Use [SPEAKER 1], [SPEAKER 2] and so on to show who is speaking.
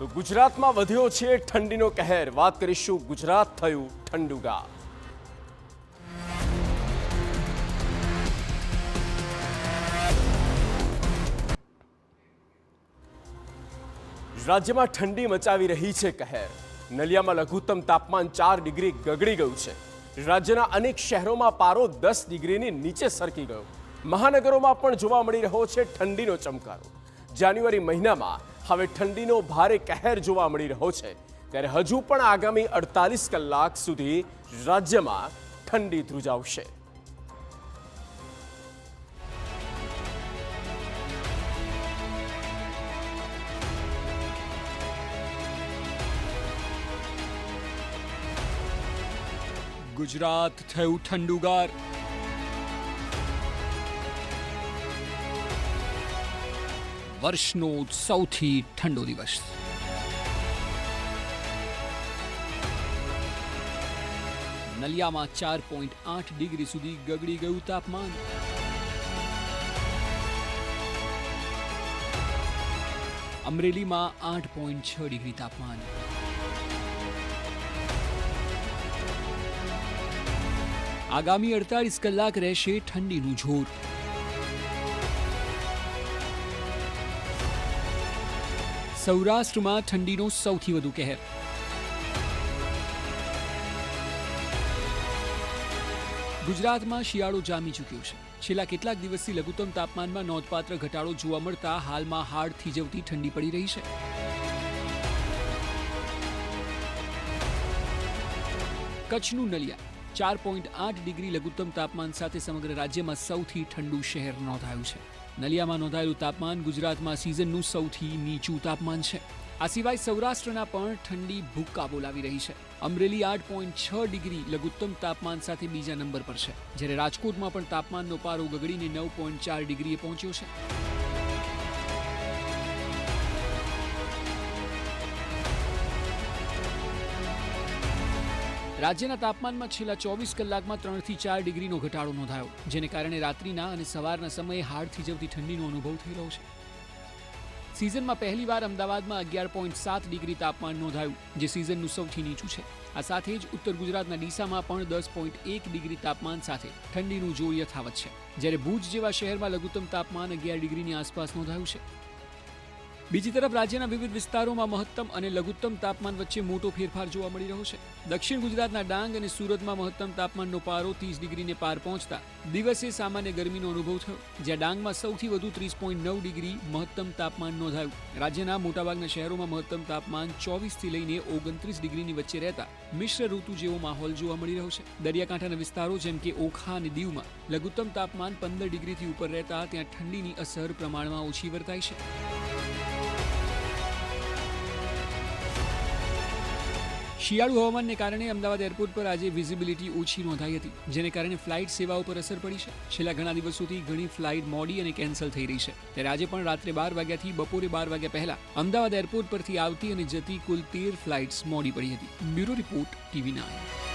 [SPEAKER 1] તો ગુજરાતમાં વધ્યો છે ઠંડીનો કહેર. વાત કરીશું ગુજરાત થયું ઠંડુગાર. રાજ્યમાં ઠંડી મચાવી રહી છે કહેર. નલિયામાં લઘુત્તમ તાપમાન 4 ડિગ્રી ગગડી ગયું છે. રાજ્યના અનેક શહેરોમાં પારો 10 ડિગ્રીની નીચે સરકી ગયો. મહાનગરોમાં પણ જોવા મળી રહ્યો છે ઠંડીનો ચમકારો. જાન્યુઆરી મહિનામાં હવે ઠંડીનો ભારે કહેર જોવા મળી રહ્યો છે, ત્યારે હજુ પણ આગામી 48 કલાક સુધી રાજ્યમાં ઠંડી ધ્રુજાવશે.
[SPEAKER 2] ગુજરાત થયું ઠંડુગાર. વર્ષનો સૌથી ઠંડો દિવસ. નલિયામાં 4.8 ડિગ્રી સુધી ગગડી ગયું તાપમાન. અમરેલીમાં 8.6 ડિગ્રી તાપમાન. આગામી 48 કલાક રહેશે ઠંડીનું જોર. સૌરાષ્ટ્રમાં ઠંડીનો સૌથી વધુ કહેર. ગુજરાતમાં શિયાળો જામી ચૂક્યો છે. છેલ્લા કેટલાક દિવસથી લઘુત્તમ તાપમાનમાં નોંધપાત્ર ઘટાડો જોવા મળતા હાલમાં હાડ થીજવતી ઠંડી પડી રહી છે. કચ્છનું નલિયા 4.8 ડિગ્રી લઘુત્તમ તાપમાન સાથે સમગ્ર રાજ્યમાં સૌથી ઠંડુ શહેર નોંધાયું છે. નલિયામાં નોંધાયેલું તાપમાન ગુજરાતમાં સિઝનનું સૌથી નીચું તાપમાન છે. આ સિવાય સૌરાષ્ટ્રના પણ ઠંડી ભૂક્કા બોલાવી રહી છે. અમરેલી 8.6 ડિગ્રી લઘુત્તમ તાપમાન સાથે બીજા નંબર પર છે, જ્યારે રાજકોટમાં પણ તાપમાનનો પારો ગગડીને 9.4 ડિગ્રીએ પહોંચ્યો છે. રાજ્યના તાપમાનમાં છેલ્લા 24 કલાકમાં 3 થી 4 ડિગ્રીનો ઘટાડો નોંધાયો, જેને કારણે રાત્રિના અને સવારના સમયે હાડ થીજવતી ઠંડીનો અનુભવ થઈ રહ્યો છે. સિઝનમાં પહેલીવાર અમદાવાદમાં 11.7 ડિગ્રી તાપમાન નોંધાયું, જે સિઝનનું સૌથી નીચું છે. આ સાથે જ ઉત્તર ગુજરાતના ડીસામાં પણ 10.1 ડિગ્રી તાપમાન સાથે ઠંડીનું જોર યથાવત છે, જ્યારે ભુજ જેવા શહેરમાં લઘુત્તમ તાપમાન 11 ડિગ્રીની આસપાસ નોંધાયું છે. બીજી તરફ રાજ્યના વિવિધ વિસ્તારોમાં મહત્તમ અને લઘુત્તમ તાપમાન વચ્ચે મોટો ફેરફાર જોવા મળી રહ્યો છે. દક્ષિણ ગુજરાતના ડાંગ અને સુરતમાં મહત્તમ તાપમાનનો પારો 30 ડિગ્રીને પાર પહોંચતા દિવસે સામાન્ય ગરમીનો અનુભવ થયો, જ્યાં ડાંગમાં સૌથી વધુ 30.9 ડિગ્રી મહત્તમ તાપમાન નોંધાયું. રાજ્યના મોટાભાગના શહેરોમાં મહત્તમ તાપમાન 24 થી લઈને 29 ડિગ્રીની વચ્ચે રહેતા મિશ્ર ઋતુ જેવો માહોલ જોવા મળી રહ્યો છે. દરિયાકાંઠાના વિસ્તારો જેમ કે ઓખા અને દીવમાં લઘુત્તમ તાપમાન 15 ડિગ્રીથી ઉપર રહેતા ત્યાં ઠંડીની અસર પ્રમાણમાં ઓછી વર્તાય છે. શિયાળુ હવામાનને કારણે અમદાવાદ એરપોર્ટ પર આજે વિઝિબિલિટી ઓછી નોંધાઈ હતી, જેને કારણે ફ્લાઇટ સેવાઓ પર અસર પડી છે. છેલ્લા ઘણા દિવસોથી ઘણી ફ્લાઇટ મોડી અને કેન્સલ થઈ રહી છે, ત્યારે આજે પણ રાત્રે 12 વાગ્યાથી બપોરે 12 વાગ્યા પહેલા અમદાવાદ એરપોર્ટ પરથી આવતી અને જતી કુલ 13 ફ્લાઇટ્સ મોડી પડી હતી. Bureau report TV9.